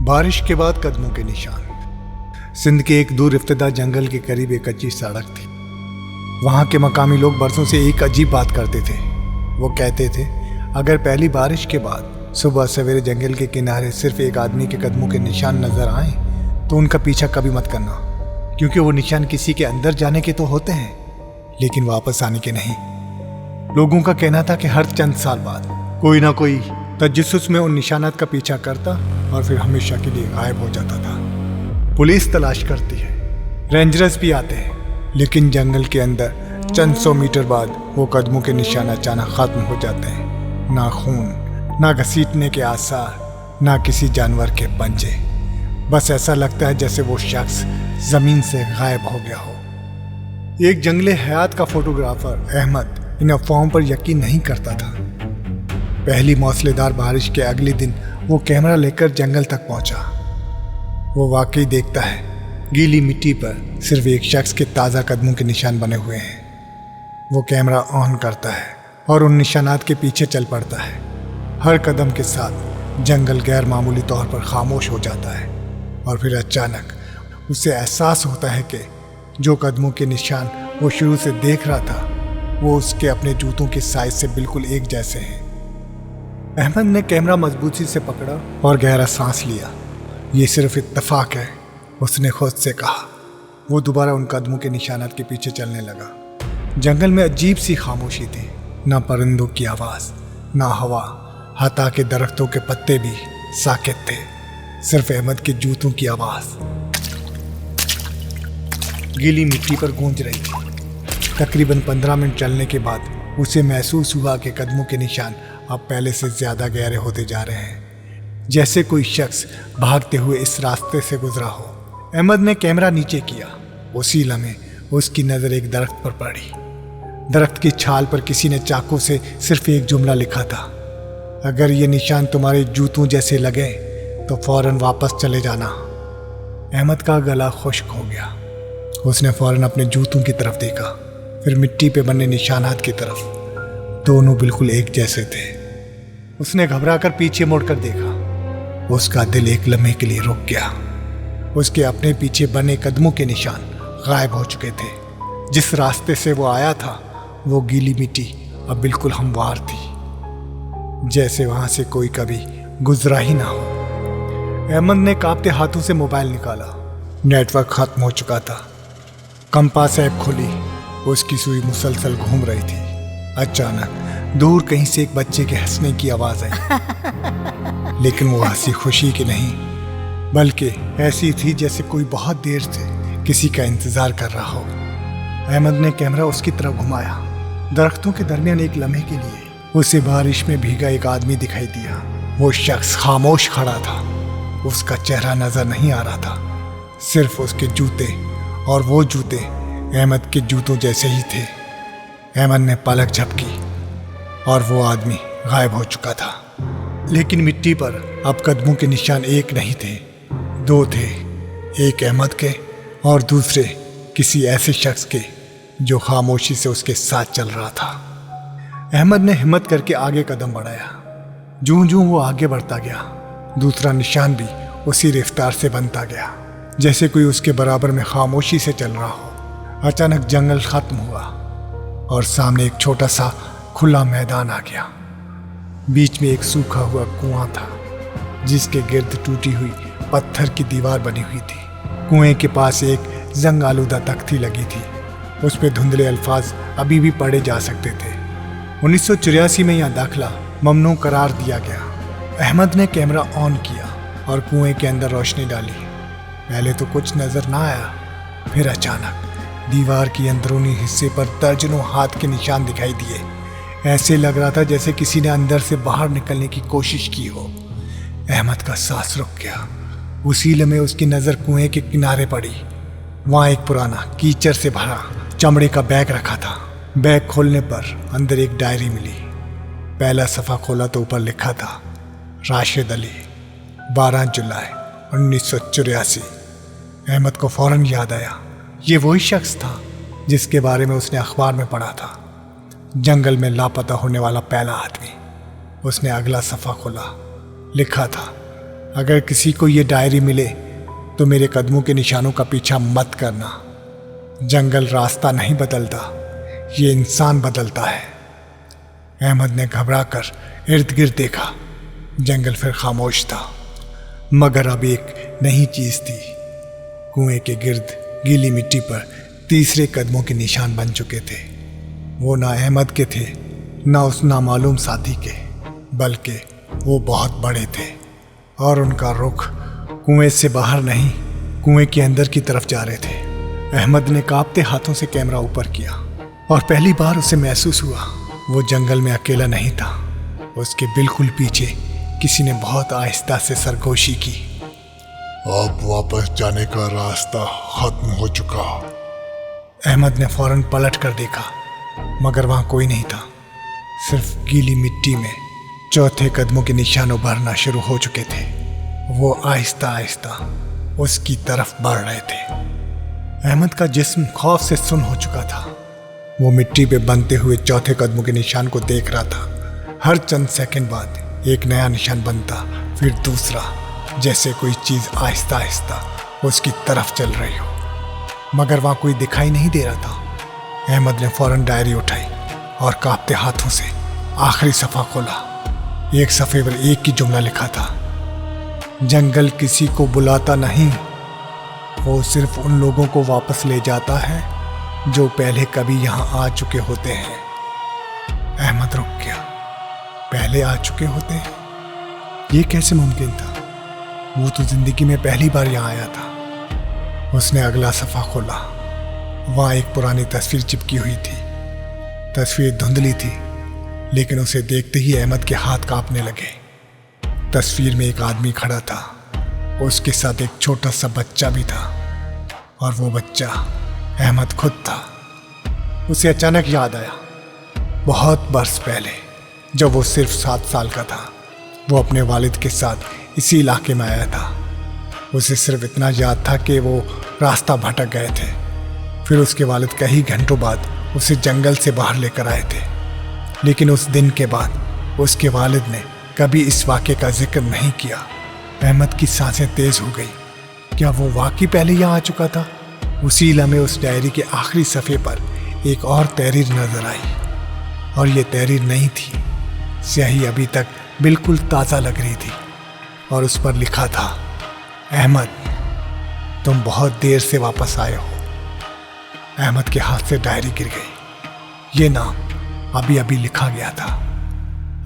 बारिश के बाद कदमों के निशान। सिंध के एक दूर इफ्तिदा जंगल के करीब एक कच्ची सड़क थी। वहाँ के मकामी लोग बरसों से एक अजीब बात करते थे। वो कहते थे अगर पहली बारिश के बाद सुबह सवेरे जंगल के किनारे सिर्फ एक आदमी के कदमों के निशान नजर आए तो उनका पीछा कभी मत करना, क्योंकि वो निशान किसी के अंदर जाने के तो होते हैं लेकिन वापस आने के नहीं। लोगों का कहना था कि हर चंद साल बाद कोई ना कोई तजस्सुस में उन निशानात का पीछा करता और फिर हमेशा के लिए गायब हो जाता था। पुलिस तलाश करती है, रेंजर्स भी आते हैं, लेकिन जंगल के अंदर चंद 100 मीटर बाद वो कदमों के निशान अचानक खत्म हो जाते हैं। ना खून, ना घसीटने के आसार, ना किसी जानवर के पंजे। बस ऐसा लगता है जैसे वो शख्स जमीन से गायब हो गया हो। एक जंगले हयात का फोटोग्राफर अहमद इन अफवाहों पर यकीन नहीं करता था। पहली मौसलेधार बारिश के अगले दिन वो कैमरा लेकर जंगल तक पहुंचा। वो वाकई देखता है गीली मिट्टी पर सिर्फ एक शख्स के ताज़ा कदमों के निशान बने हुए हैं। वो कैमरा ऑन करता है और उन निशानात के पीछे चल पड़ता है। हर कदम के साथ जंगल गैर मामूली तौर पर खामोश हो जाता है और फिर अचानक उसे एहसास होता है कि जो कदमों के निशान वो शुरू से देख रहा था वो उसके अपने जूतों के साइज से बिल्कुल एक जैसे हैं। अहमद ने कैमरा मजबूती से पकड़ा और गहरा सांस लिया। ये सिर्फ इत्तेफाक है, उसने खुद से कहा। वो दोबारा उन कदमों के निशानात के पीछे चलने लगा। जंगल में अजीब सी खामोशी थी, ना परिंदों की आवाज़, ना हवा, हता के दरख्तों के पत्ते भी साकित थे। सिर्फ अहमद के जूतों की आवाज़ गीली मिट्टी पर गूंज रही थी। तकरीबन 15 मिनट चलने के बाद उसे महसूस हुआ कि कदमों के निशान अब पहले से ज़्यादा गहरे होते जा रहे हैं, जैसे कोई शख्स भागते हुए इस रास्ते से गुजरा हो। अहमद ने कैमरा नीचे किया। उसी लम्हे उसकी नज़र एक दरख्त पर पड़ी। दरख्त की छाल पर किसी ने चाकू से सिर्फ एक जुमला लिखा था, अगर ये निशान तुम्हारे जूतों जैसे लगे तो फौरन वापस चले जाना। अहमद का गला खुश्क हो गया। उसने फौरन अपने जूतों की तरफ देखा, फिर मिट्टी पे बने निशानात की तरफ। दोनों बिल्कुल एक जैसे थे। उसने घबराकर पीछे मुड़कर देखा। उसका दिल एक लम्हे के लिए रुक गया। उसके अपने पीछे बने कदमों के निशान गायब हो चुके थे। जिस रास्ते से वो आया था वो गीली मिट्टी अब बिल्कुल हमवार थी, जैसे वहां से कोई कभी गुजरा ही ना हो। अहमद ने कांपते हाथों से मोबाइल निकाला। नेटवर्क खत्म हो चुका था। कंपास ऐप खोली। उसकी सुई मुसलसल घूम रही थी। अचानक दूर कहीं से एक बच्चे के हंसने की आवाज आई, लेकिन वो हंसी खुशी की नहीं, बल्कि ऐसी थी जैसे कोई बहुत देर से किसी का इंतजार कर रहा हो। अहमद ने कैमरा उसकी तरफ घुमाया। दरख्तों के दरमियान एक लम्हे के लिए उसे बारिश में भीगा एक आदमी दिखाई दिया। वो शख्स खामोश खड़ा था। उसका चेहरा नजर नहीं आ रहा था, सिर्फ उसके जूते, और वो जूते अहमद के जूतों जैसे ही थे। अहमद ने पलक झपकी और वो आदमी गायब हो चुका था। लेकिन मिट्टी पर अब कदमों के निशान एक नहीं थे, 2 थे। एक अहमद के और दूसरे किसी ऐसे शख्स के जो खामोशी से उसके साथ चल रहा था। अहमद ने हिम्मत करके आगे कदम बढ़ाया। जूं-जूं वो आगे बढ़ता गया, दूसरा निशान भी उसी रफ्तार से बनता गया, जैसे कोई उसके बराबर में खामोशी से चल रहा हो। अचानक जंगल खत्म हुआ और सामने एक छोटा सा खुला मैदान आ गया। बीच में एक सूखा हुआ कुआं था, जिसके गिर्द टूटी हुई पत्थर की दीवार बनी हुई थी। कुएं के पास एक जंग आलूदा तख्ती लगी थी। उस पे धुंधले अल्फाज अभी भी पढ़े जा सकते थे। 1984 में यहाँ दाखिला ममनू करार दिया गया। अहमद ने कैमरा ऑन किया और कुएं के अंदर रोशनी डाली। पहले तो कुछ नजर ना आया, फिर अचानक दीवार की अंदरूनी हिस्से पर दर्जनों हाथ के निशान दिखाई दिए। ऐसे लग रहा था जैसे किसी ने अंदर से बाहर निकलने की कोशिश की हो। अहमद का सांस रुक गया। उसी लम्हे उसकी नज़र कुएं के किनारे पड़ी। वहाँ एक पुराना कीचड़ से भरा चमड़े का बैग रखा था। बैग खोलने पर अंदर एक डायरी मिली। पहला सफ़ा खोला तो ऊपर लिखा था, राशिद अली, 12 जुलाई 1984। अहमद को फौरन याद आया, ये वही शख्स था जिसके बारे में उसने अखबार में पढ़ा था, जंगल में लापता होने वाला पहला आदमी। उसने अगला सफ़ा खोला। लिखा था, अगर किसी को ये डायरी मिले तो मेरे कदमों के निशानों का पीछा मत करना। जंगल रास्ता नहीं बदलता, ये इंसान बदलता है। अहमद ने घबराकर इर्द गिर्द देखा। जंगल फिर खामोश था, मगर अब एक नई चीज थी। कुएं के गिर्द गीली मिट्टी पर तीसरे कदमों के निशान बन चुके थे। वो ना अहमद के थे, ना उस नामालूम साथी के, बल्कि वो बहुत बड़े थे और उनका रुख कुएं से बाहर नहीं, कुएं के अंदर की तरफ जा रहे थे। अहमद ने कांपते हाथों से कैमरा ऊपर किया और पहली बार उसे महसूस हुआ वो जंगल में अकेला नहीं था। उसके बिल्कुल पीछे किसी ने बहुत आहिस्ता से सरगोशी की। अब वापस जाने का रास्ता खत्म हो चुका। अहमद ने फौरन पलट कर देखा, मगर वहां कोई नहीं था। सिर्फ गीली मिट्टी में चौथे कदमों के निशान उभरना शुरू हो चुके थे। वो आहिस्ता आहिस्ता उसकी तरफ बढ़ रहे थे। अहमद का जिस्म खौफ से सुन्न हो चुका था। वो मिट्टी पे बनते हुए चौथे कदमों के निशान को देख रहा था। हर चंद सेकंड बाद एक नया निशान बनता, फिर दूसरा, जैसे कोई चीज आहिस्ता आहिस्ता उसकी तरफ चल रही हो, मगर वहां कोई दिखाई नहीं दे रहा था। अहमद ने फौरन डायरी उठाई और कांपते हाथों से आखिरी सफ़ा खोला। एक सफ़े पर एक ही जुमला लिखा था, जंगल किसी को बुलाता नहीं, वो सिर्फ उन लोगों को वापस ले जाता है जो पहले कभी यहाँ आ चुके होते हैं। अहमद रुक गया। पहले आ चुके होते हैं? ये कैसे मुमकिन था? वो तो जिंदगी में पहली बार यहाँ आया था। उसने अगला सफ़ा खोला। वहाँ एक पुरानी तस्वीर चिपकी हुई थी। तस्वीर धुंधली थी, लेकिन उसे देखते ही अहमद के हाथ कांपने लगे। तस्वीर में एक आदमी खड़ा था, उसके साथ एक छोटा सा बच्चा भी था, और वो बच्चा अहमद खुद था। उसे अचानक याद आया, बहुत बरस पहले जब वो सिर्फ 7 साल का था, वो अपने वालिद के साथ इसी इलाके में आया था। उसे सिर्फ इतना याद था कि वो रास्ता भटक गए थे। फिर उसके वालिद कई घंटों बाद उसे जंगल से बाहर लेकर आए थे, लेकिन उस दिन के बाद उसके वालिद ने कभी इस वाक़े का जिक्र नहीं किया। अहमद की सांसें तेज हो गई। क्या वो वाकई पहले यहाँ आ चुका था? उसी लम्हे उस डायरी के आखिरी सफ़े पर एक और तहरीर नजर आई, और ये तहरीर नहीं थी। स्याही अभी तक बिल्कुल ताज़ा लग रही थी, और उस पर लिखा था, अहमद, तुम बहुत देर से वापस आए हो। अहमद के हाथ से डायरी गिर गई। ये नाम अभी अभी लिखा गया था।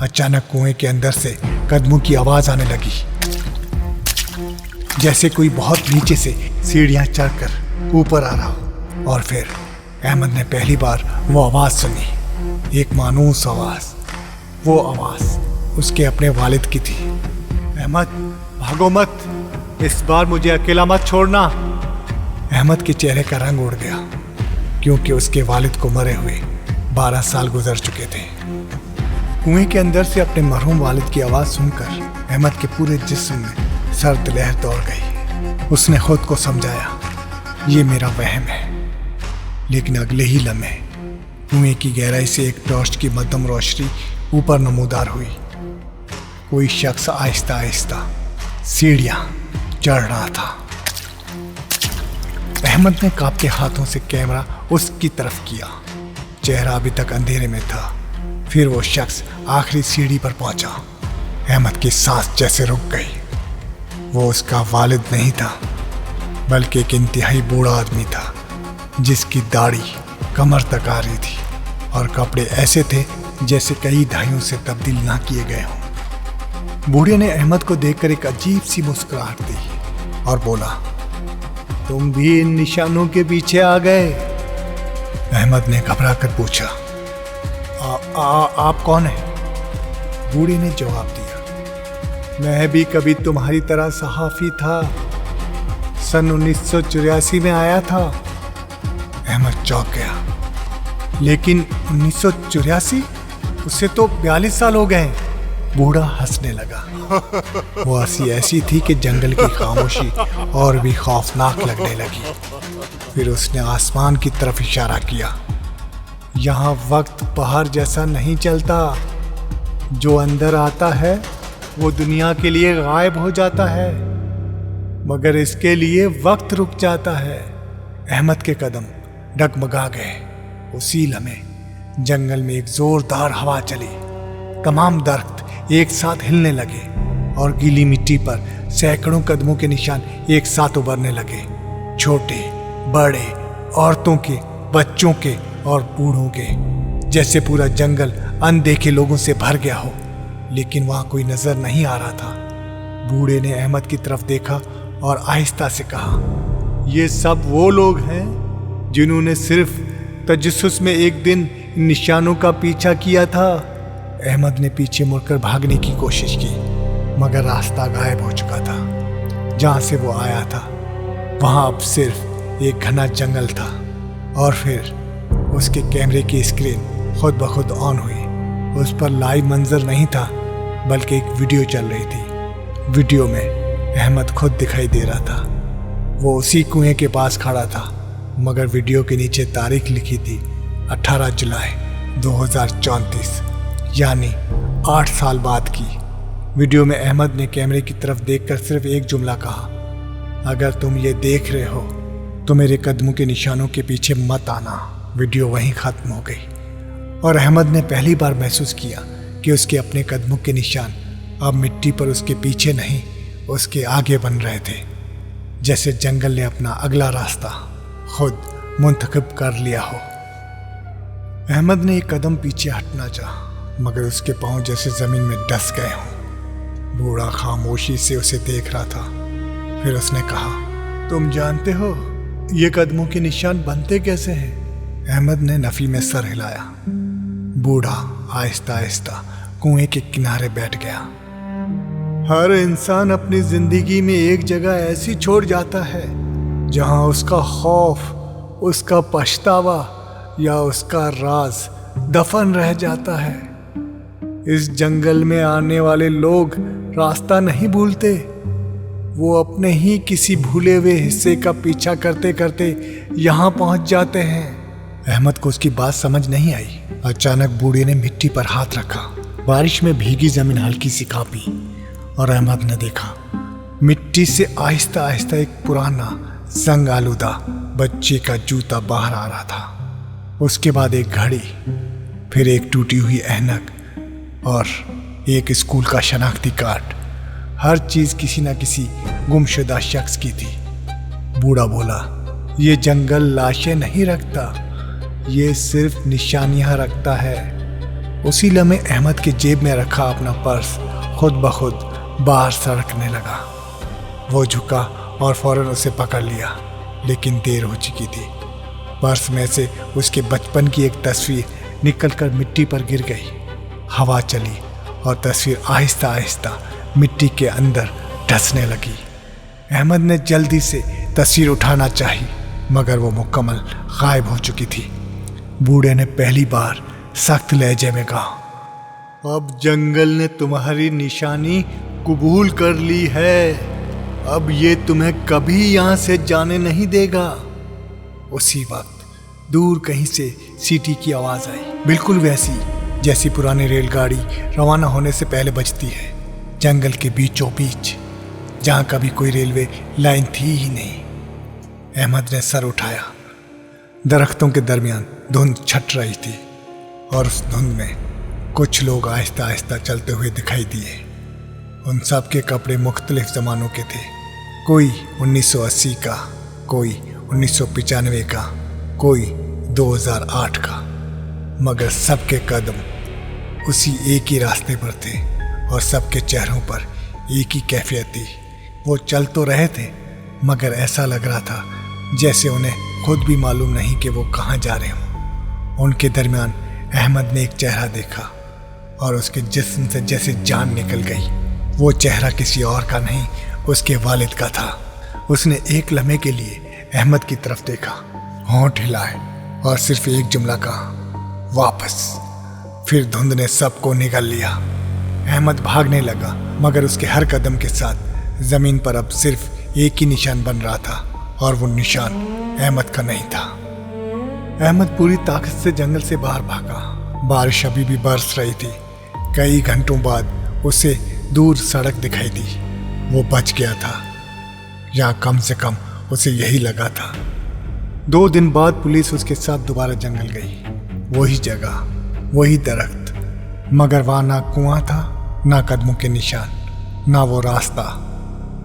अचानक कुएं के अंदर से कदमों की आवाज आने लगी, जैसे कोई बहुत नीचे से सीढ़ियां चढ़कर ऊपर आ रहा हो। और फिर अहमद ने पहली बार वो आवाज सुनी, एक मानूस आवाज। वो आवाज उसके अपने वालिद की थी। अहमद, भागो मत, इस बार मुझे अकेला मत छोड़ना। अहमद के चेहरे का रंग उड़ गया, क्योंकि उसके वालिद को मरे हुए 12 साल गुजर चुके थे। कुएं के अंदर से अपने मरहूम वालिद की आवाज़ सुनकर अहमद के पूरे जिस्म में सर्द लहर दौड़ गई। उसने खुद को समझाया, ये मेरा वहम है। लेकिन अगले ही लम्हे कुएं की गहराई से एक टॉर्च की मध्यम रोशनी ऊपर नमूदार हुई। कोई शख्स आहिस्ता आहिस्ता सीढ़ियां चढ़ रहा था। अहमद ने कांपते हाथों से कैमरा उसकी तरफ किया। चेहरा अभी तक अंधेरे में था। फिर वो शख्स आखिरी सीढ़ी पर पहुंचा। अहमद की सांस जैसे रुक गई। वो उसका वालिद नहीं था, बल्कि एक इंतहाई बूढ़ा आदमी था, जिसकी दाढ़ी कमर तक आ रही थी और कपड़े ऐसे थे जैसे कई दहाइयों से तब्दील ना किए गए हों। बूढ़े ने अहमद को देखकर एक अजीब सी मुस्कुराहट दी और बोला, तुम भी इन निशानों के पीछे आ गए? अहमद ने घबरा कर पूछा, आप कौन हैं? बूढ़े ने जवाब दिया, मैं भी कभी तुम्हारी तरह सहाफ़ी था। सन 1984 में आया था। अहमद चौंक गया। लेकिन 1984? उससे तो 42 साल हो गए। बूढ़ा हंसने लगा। वो हंसी ऐसी थी कि जंगल की खामोशी और भी खौफनाक लगने लगी। फिर उसने आसमान की तरफ इशारा किया। यहाँ वक्त बाहर जैसा नहीं चलता। जो अंदर आता है वो दुनिया के लिए गायब हो जाता है, मगर इसके लिए वक्त रुक जाता है। अहमद के कदम डगमगा गए। उसी लम्हे जंगल में एक जोरदार हवा चली। तमाम दरख्त एक साथ हिलने लगे और गीली मिट्टी पर सैकड़ों कदमों के निशान एक साथ उभरने लगे। छोटे बड़े, औरतों के, बच्चों के और बूढ़ों के, जैसे पूरा जंगल अनदेखे लोगों से भर गया हो। लेकिन वहां कोई नजर नहीं आ रहा था। बूढ़े ने अहमद की तरफ देखा और आहिस्ता से कहा, ये सब वो लोग हैं जिन्होंने सिर्फ तजस्सुस में एक दिन निशानों का पीछा किया था। अहमद ने पीछे मुड़कर भागने की कोशिश की, मगर रास्ता गायब हो चुका था। जहां से वो आया था वहां अब सिर्फ एक घना जंगल था। और फिर उसके कैमरे की स्क्रीन खुद ब खुद ऑन हुई। उस पर लाइव मंजर नहीं था, बल्कि एक वीडियो चल रही थी। वीडियो में अहमद खुद दिखाई दे रहा था। वो उसी कुएं के पास खड़ा था, मगर वीडियो के नीचे तारीख लिखी थी 18 जुलाई 2034, यानी 8 साल बाद की। वीडियो में अहमद ने कैमरे की तरफ देखकर सिर्फ एक जुमला कहा, अगर तुम ये देख रहे हो तो मेरे कदमों के निशानों के पीछे मत आना। वीडियो वहीं खत्म हो गई और अहमद ने पहली बार महसूस किया कि उसके अपने कदमों के निशान अब मिट्टी पर उसके पीछे नहीं, उसके आगे बन रहे थे। जैसे जंगल ने अपना अगला रास्ता खुद मुंतखब कर लिया हो। अहमद ने एक कदम पीछे हटना चाहा, मगर उसके पांव जैसे जमीन में डस गए हों। बूढ़ा खामोशी से उसे देख रहा था। फिर उसने कहा, तुम जानते हो ये कदमों के निशान बनते कैसे हैं? अहमद ने नफी में सर हिलाया। बूढ़ा आहिस्ता आहिस्ता कुएं के किनारे बैठ गया। हर इंसान अपनी जिंदगी में एक जगह ऐसी छोड़ जाता है जहां उसका खौफ, उसका पछतावा या उसका राज दफन रह जाता है। इस जंगल में आने वाले लोग रास्ता नहीं भूलते, वो अपने ही किसी भूले हुए हिस्से का पीछा करते करते यहाँ पहुंच जाते हैं। अहमद को उसकी बात समझ नहीं आई। अचानक बूढ़े ने मिट्टी पर हाथ रखा। बारिश में भीगी जमीन हल्की सी कांपी और अहमद ने देखा मिट्टी से आहिस्ता आहिस्ता एक पुराना जंग आलूदा बच्चे का जूता बाहर आ रहा था। उसके बाद एक घड़ी, फिर एक टूटी हुई ऐनक और एक स्कूल का शनाख्ती कार्ड। हर चीज किसी न किसी गुमशुदा शख्स की थी। बूढ़ा बोला, ये जंगल लाशें नहीं रखता, ये सिर्फ निशानियां रखता है। उसी लम्हे अहमद के जेब में रखा अपना पर्स खुद ब खुद बाहर सरकने लगा। वो झुका और फौरन उसे पकड़ लिया, लेकिन देर हो चुकी थी। पर्स में से उसके बचपन की एक तस्वीर निकलकर मिट्टी पर गिर गई। हवा चली और तस्वीर आहिस्ता आहिस्ता मिट्टी के अंदर धंसने लगी। अहमद ने जल्दी से तस्वीर उठाना चाही, मगर वो मुकम्मल गायब हो चुकी थी। बूढ़े ने पहली बार सख्त लहजे में कहा, अब जंगल ने तुम्हारी निशानी कबूल कर ली है, अब ये तुम्हें कभी यहाँ से जाने नहीं देगा। उसी वक्त दूर कहीं से सीटी की आवाज आई, बिल्कुल वैसी जैसी पुरानी रेलगाड़ी रवाना होने से पहले बजती है, जंगल के बीचों बीच, जहां कभी कोई रेलवे लाइन थी ही नहीं। अहमद ने सर उठाया। दरख्तों के दरमियान धुंध छट रही थी और उस धुंध में कुछ लोग आहिस्ता आहिस्ता चलते हुए दिखाई दिए। उन सब के कपड़े मुख्तलिफ ज़मानों के थे। कोई 1980 का, कोई 1995 का, कोई 2008 का, मगर सबके कदम उसी एक ही रास्ते पर थे और सबके चेहरों पर एक ही कैफियत थी। वो चल तो रहे थे, मगर ऐसा लग रहा था जैसे उन्हें खुद भी मालूम नहीं कि वो कहाँ जा रहे हों। उनके दरमियान अहमद ने एक चेहरा देखा और उसके जिस्म से जैसे जान निकल गई। वो चेहरा किसी और का नहीं, उसके वालिद का था। उसने एक लम्हे के लिए अहमद की तरफ देखा, होंठ हिलाए और सिर्फ एक जुमला कहा, वापस। फिर धुंध ने सबको निगल लिया। अहमद भागने लगा, मगर उसके हर कदम के साथ जमीन पर अब सिर्फ एक ही निशान बन रहा था और वो निशान अहमद का नहीं था। अहमद पूरी ताकत से जंगल से बाहर भागा। बारिश अभी भी बरस रही थी। कई घंटों बाद उसे दूर सड़क दिखाई दी। वो बच गया था, या कम से कम उसे यही लगा था। 2 दिन बाद पुलिस उसके साथ दोबारा जंगल गई। वही जगह, वही दरख्त, मगर वहां ना कुआं था, ना कदमों के निशान, ना वो रास्ता।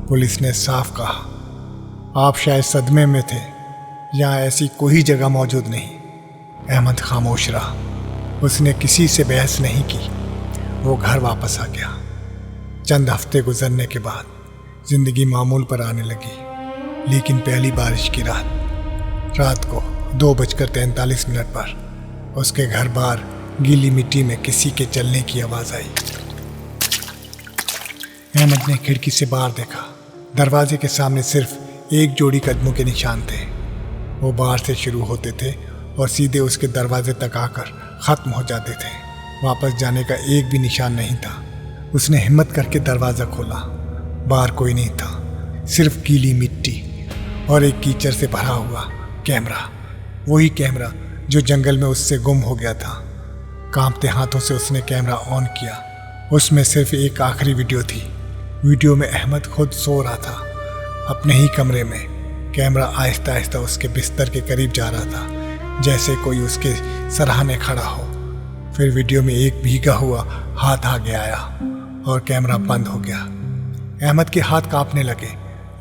पुलिस ने साफ कहा, आप शायद सदमे में थे, यहाँ ऐसी कोई जगह मौजूद नहीं। अहमद खामोश रहा। उसने किसी से बहस नहीं की। वो घर वापस आ गया। चंद हफ्ते गुजरने के बाद जिंदगी मामूल पर आने लगी। लेकिन पहली बारिश की रात को 2:43 पर उसके घर बाहर गीली मिट्टी में किसी के चलने की आवाज़ आई। अहमद ने खिड़की से बाहर देखा। दरवाजे के सामने सिर्फ एक जोड़ी कदमों के निशान थे। वो बाहर से शुरू होते थे और सीधे उसके दरवाजे तक आकर ख़त्म हो जाते थे। वापस जाने का एक भी निशान नहीं था। उसने हिम्मत करके दरवाज़ा खोला। बाहर कोई नहीं था, सिर्फ गीली मिट्टी और एक कीचड़ से भरा हुआ कैमरा। वही कैमरा जो जंगल में उससे गुम हो गया था। कांपते हाथों से उसने कैमरा ऑन किया। उसमें सिर्फ एक आखिरी वीडियो थी। वीडियो में अहमद खुद सो रहा था, अपने ही कमरे में। कैमरा आहिस्ता आहिस्ता उसके बिस्तर के करीब जा रहा था, जैसे कोई उसके सराहने खड़ा हो। फिर वीडियो में एक भीगा हुआ हाथ आगे आया और कैमरा बंद हो गया। अहमद के हाथ कांपने लगे।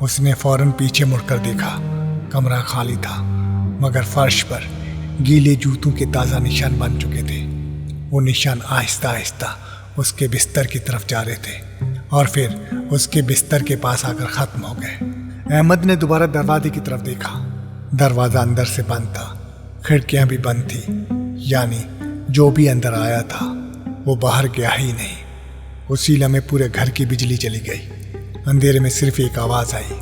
उसने फौरन पीछे मुड़कर देखा। कमरा खाली था, मगर फर्श पर गीले जूतों के ताज़ा निशान बन चुके थे। वो निशान आहिस्ता आहिस्ता उसके बिस्तर की तरफ जा रहे थे और फिर उसके बिस्तर के पास आकर ख़त्म हो गए। अहमद ने दोबारा दरवाजे की तरफ देखा। दरवाज़ा अंदर से बंद था, खिड़कियां भी बंद थी, यानी जो भी अंदर आया था वो बाहर गया ही नहीं। उसी लम्हे पूरे घर की बिजली चली गई। अंधेरे में सिर्फ एक आवाज़ आई,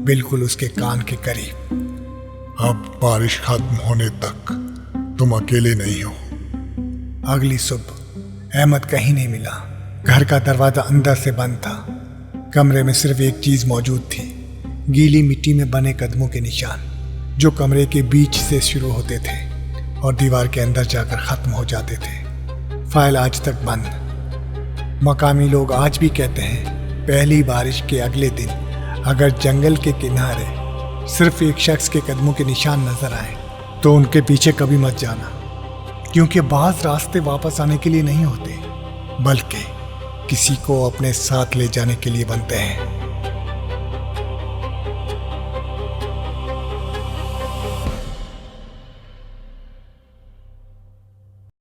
बिल्कुल उसके कान के करीब। अब बारिश खत्म होने तक तुम अकेले नहीं हो। अगली सुबह अहमद कहीं नहीं मिला। घर का दरवाज़ा अंदर से बंद था। कमरे में सिर्फ एक चीज़ मौजूद थी, गीली मिट्टी में बने कदमों के निशान, जो कमरे के बीच से शुरू होते थे और दीवार के अंदर जाकर ख़त्म हो जाते थे। फाइल आज तक बंद। मकामी लोग आज भी कहते हैं, पहली बारिश के अगले दिन अगर जंगल के किनारे सिर्फ एक शख्स के कदमों के निशान नज़र आए तो उनके पीछे कभी मत जाना, क्योंकि बाज़ रास्ते वापस आने के लिए नहीं होते, बल्कि किसी को अपने साथ ले जाने के लिए बनते हैं।